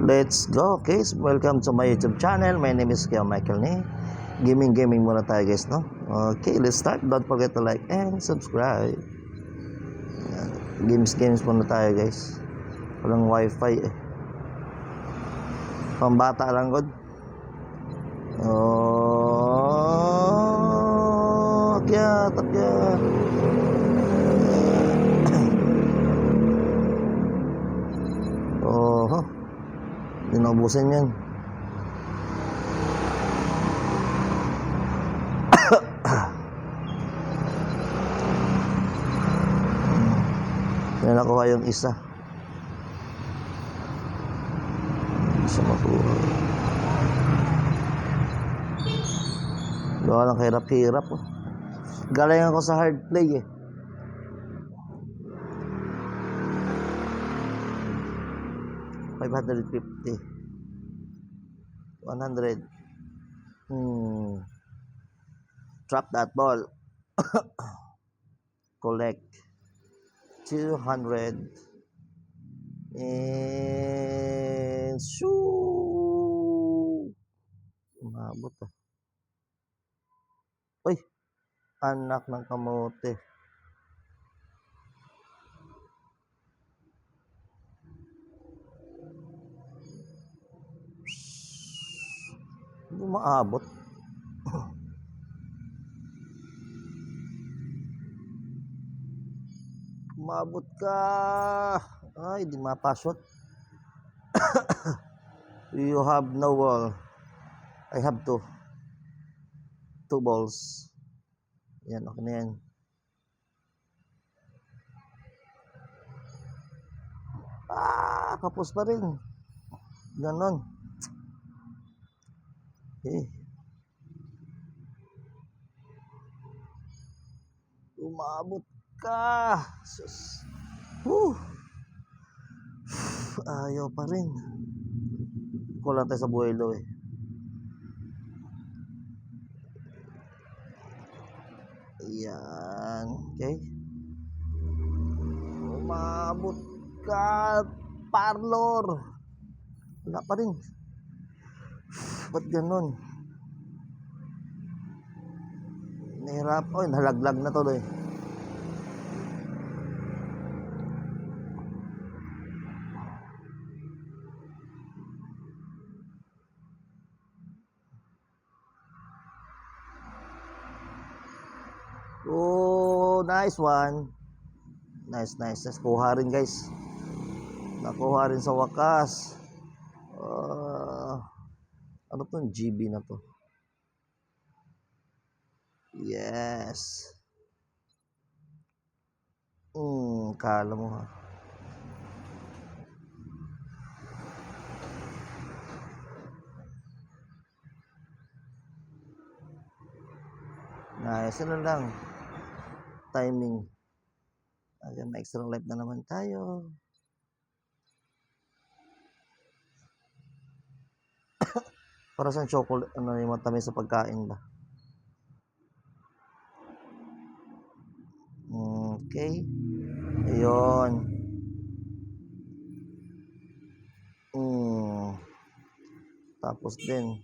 Let's go, guys. Welcome to my YouTube channel. My name is Kuya Michael ni. Gaming muna tayo, guys, no? Okay, let's start. Don't forget to like and subscribe. Games muna tayo, guys. Walang wifi eh. Pambata lang, God. Oh, akyat. Oh, dinabusin yan. Yan nakuha yung isa. Isa makuha. Gawa lang hirap-hirap. Oh. Galing ako sa hard play eh. $550. 100. Drop that ball. Collect. 200. And shoo! Umabot ah. Uy! Anak ng kamote. Hindi maabot. Umabot ka. Ay, di mapasot. You have no ball. I have two balls. Yan, okay na yan. Kapos pa rin. Ganon. Okay. Umabot ka. Sus. Ayaw pa rin. Kulang tayo sa buwelo eh. Ayan. Okay. Umabot ka. Parlor. Wala pa rin. Ba't ganon? Nahirap. Oh, nalaglag na tuloy. Oh, nice one. Nice. Nakuha rin, guys. Nakuha rin sa wakas. Ano to? GB na to. Yes. Kala mo ha. Nice. Ano lang. Timing. Ayan, may extra life na naman tayo. Para sa chocolate, ano yung matamis sa pagkain ba? Okay. Ayun. Tapos din.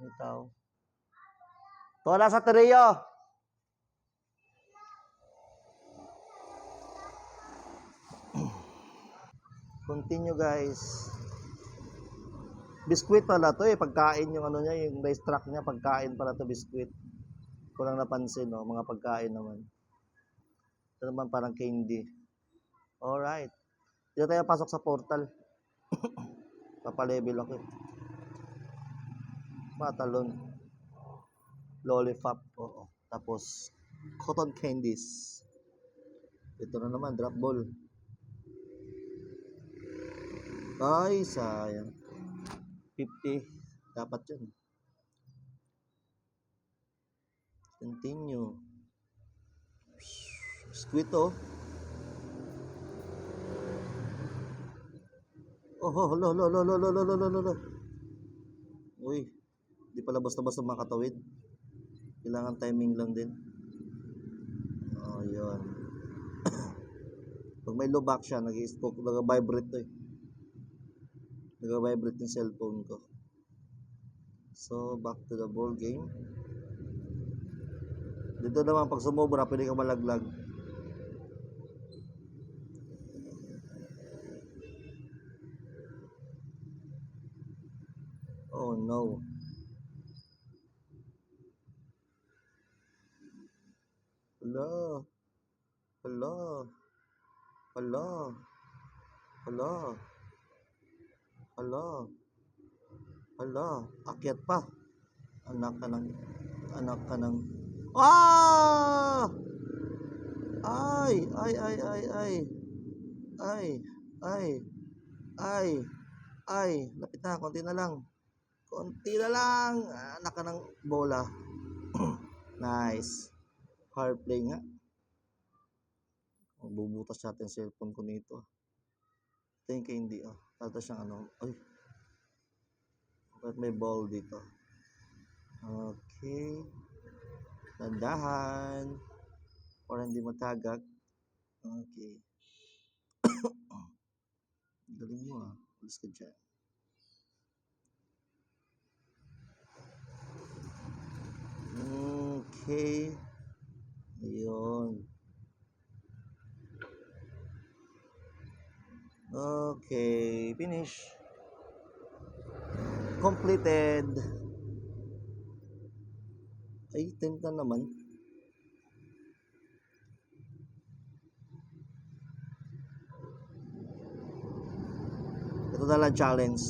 Ito. Wala sa teriyo. Continue, guys. Biskuit pala to eh. Pagkain yung ano niya, yung rice track niya. Pagkain pala to, biskuit. Kung lang napansin, no? Mga pagkain naman. Ito naman parang candy. Alright. Dito tayo pasok sa portal. Papalevel ako. Matalon. Lollipop. Oo. Tapos, cotton candies. Ito na naman, drop ball. Ay, sayang. 50. Dapat yun. Continue. Squid oh. Lo. Uy, di pala basta-basta makatawid. Kailangan timing lang din. Ayun. Pag may low back siya, nag-i-spoke, nag-vibrate to eh. Nag-vibrate yung cellphone ko. So, back to the ball game. Dito naman, pag sumobra, pwede ka malaglag. Oh no. Hala. Hala. Hala. Hala. Hala. Hala. Akyat pa. Anak ka ng... Anak ka ng... Ah! Ay! Ay, ay, ay, ay. Ay. Ay. Ay. Ay. Lapit na. Konti na lang. Konti na lang. Anak ka ng bola. Nice. Hard play nga. Bubutas natin yung cellphone ko nito. Ito yung hindi. Tata siyang ano. Ay. Bakit may ball dito? Okay. Tandahan. Para hindi matagak. Okay. Galing mo ah. Alis ka dyan. Okay. Ayun. Okay. Finish. Completed. Ay, 10 na naman. Ito na lang challenge.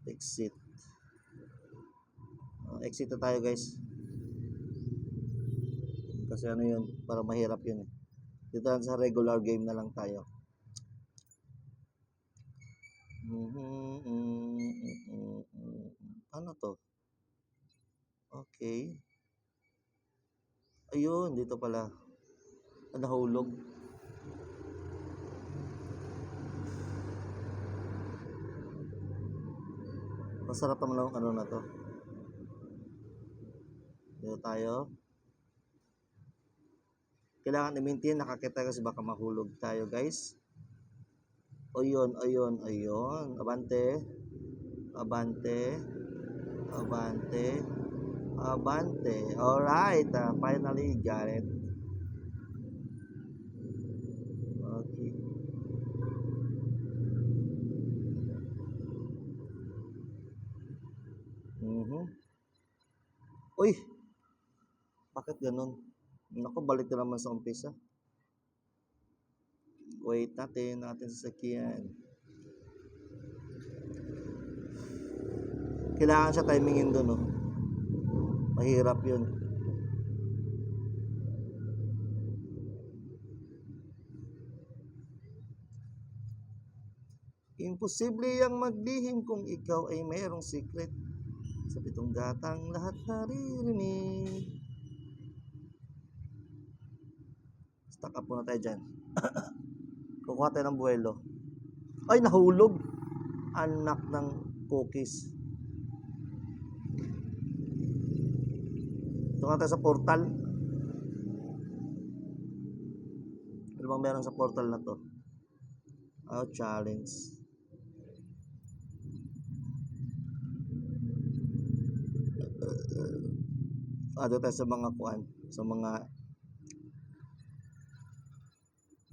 Exit. Exit na tayo guys. Kasi ano yun, para mahirap yun eh. Dito lang sa regular game na lang tayo. Ano to? Okay. Ayun, dito pala. Nahulog. Masarap naman ang ano na to. Dito tayo. Kailangan i-maintain, nakakita kasi baka mahulog tayo guys. Ayun, ayun, ayun. Abante. Abante. Abante. Abante. Alright. Finally, got it. Okay. Uy! Bakit ganun? Naku, balik na naman sa umpisa. Wait natin sasakyan. Kailangan siya timingin doon, no? Mahirap yun. Imposible yang maglihim kung ikaw ay mayroong secret. Sa pitong gatang lahat naririnig. Stuck up muna tayo dyan. Kukuha tayo ng buwelo. Ay, nahulog. Anak ng cookies. Ito nga tayo sa portal. Ano bang meron sa portal na to? Oh, challenge. Ado tayo sa mga kuan. Sa mga...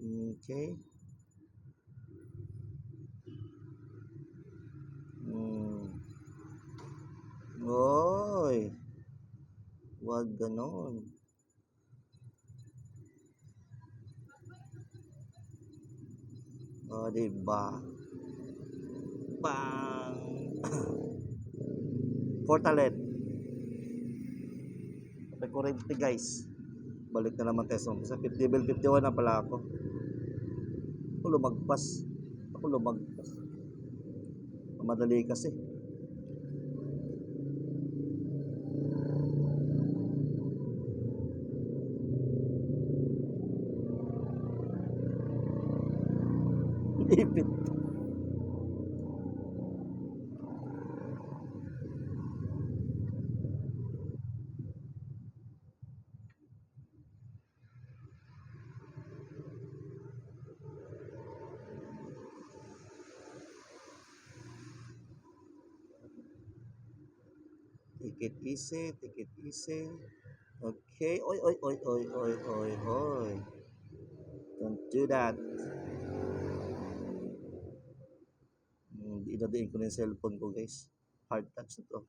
Okay. Oy. Wag ganon. O, diba? Bang! Portalet. Kurente guys. Balik na naman tayo sa level 51 na pala ako. Ako lumagpas. Madali kasi. Ipit. Take it easy, take it easy. Okay. Oy, oy, oy, oy, oy, oy, oy. Don't do that. Idadiin ko na yung cellphone ko, guys. Hard touch na to.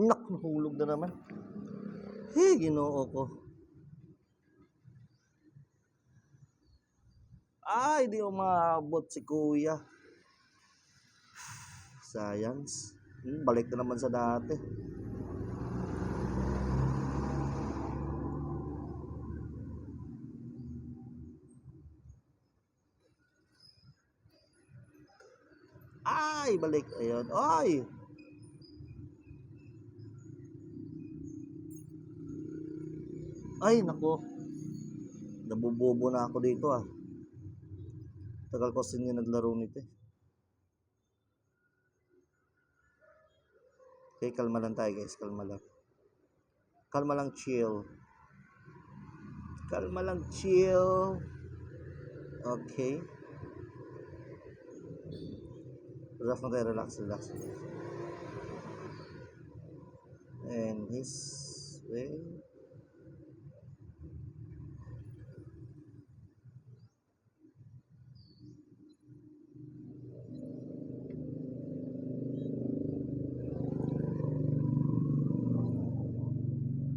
Nak, nahulog na naman. Hey, ginoo ko. Ay, di umabot si kuya. Science. Balik na naman sa dati. Ay, balik. Ayun. Ay! Ay, nako. Nabubobo na ako dito ah. Tagal ko sin naglaro nito eh. Okay, kalma lang tayo guys. Kalma lang. Kalma lang, chill. Kalma lang, chill. Okay. Relax na tayo, relax, relax. And his way.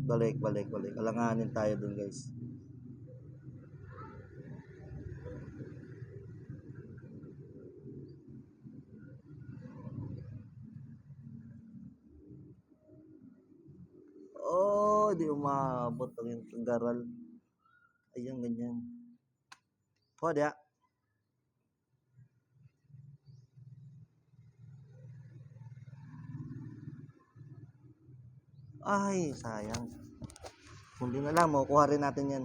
Balik, balik, balik. Alanganin tayo dun guys. Oh, di umabot ang yung garal. Ayan, ganyan. O, diya. Ay, sayang. Hindi na lang, makukuha rin natin yan.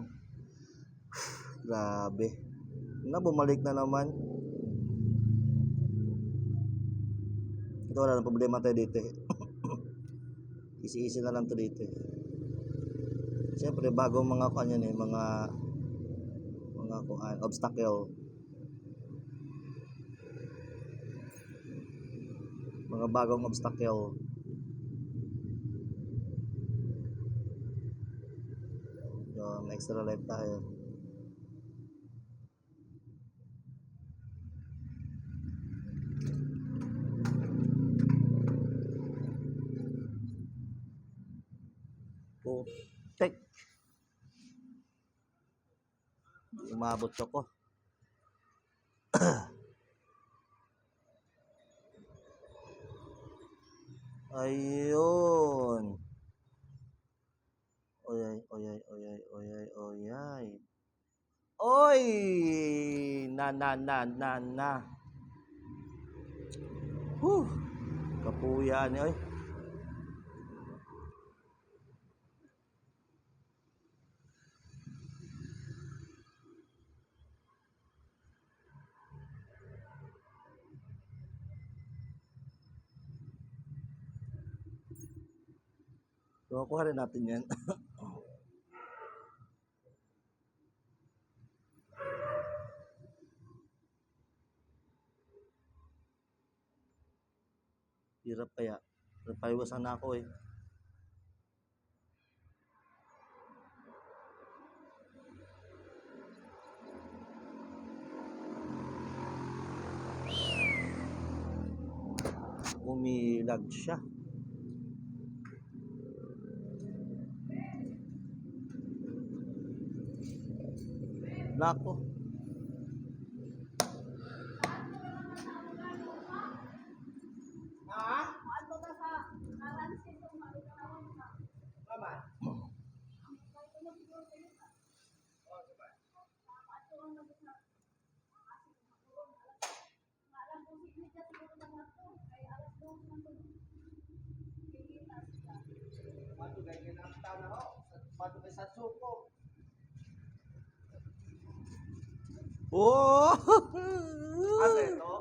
Grabe. Na, bumalik na naman. Ito, wala na problema tayo dito. Easy-easy na lang to dito. Siyempre, bagong mga kanyan eh, mga obstacle. Mga bagong obstacle. Yung extra life tayo. Putek. Umabot ako. Ayun. Oyay, oyay, oyay, oyay, oyay. Oy! Na. Kapuya ni oy. So, kuha rin natin yan. Hirap kaya. Napaiwasan na ako eh. Umilag siya. Nako. Oh! Ano ito?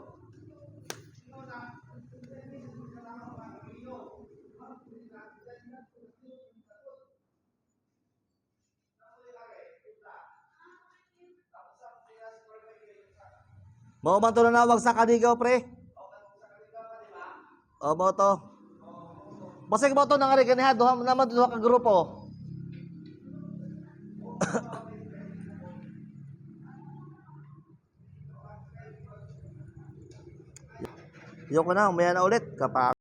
Mo man to nanawag sa kanigaw pre. O mo to. Basig mo to nang ari ganiha duha naman duha ka grupo. Yok ko na, umaya na ulit kapag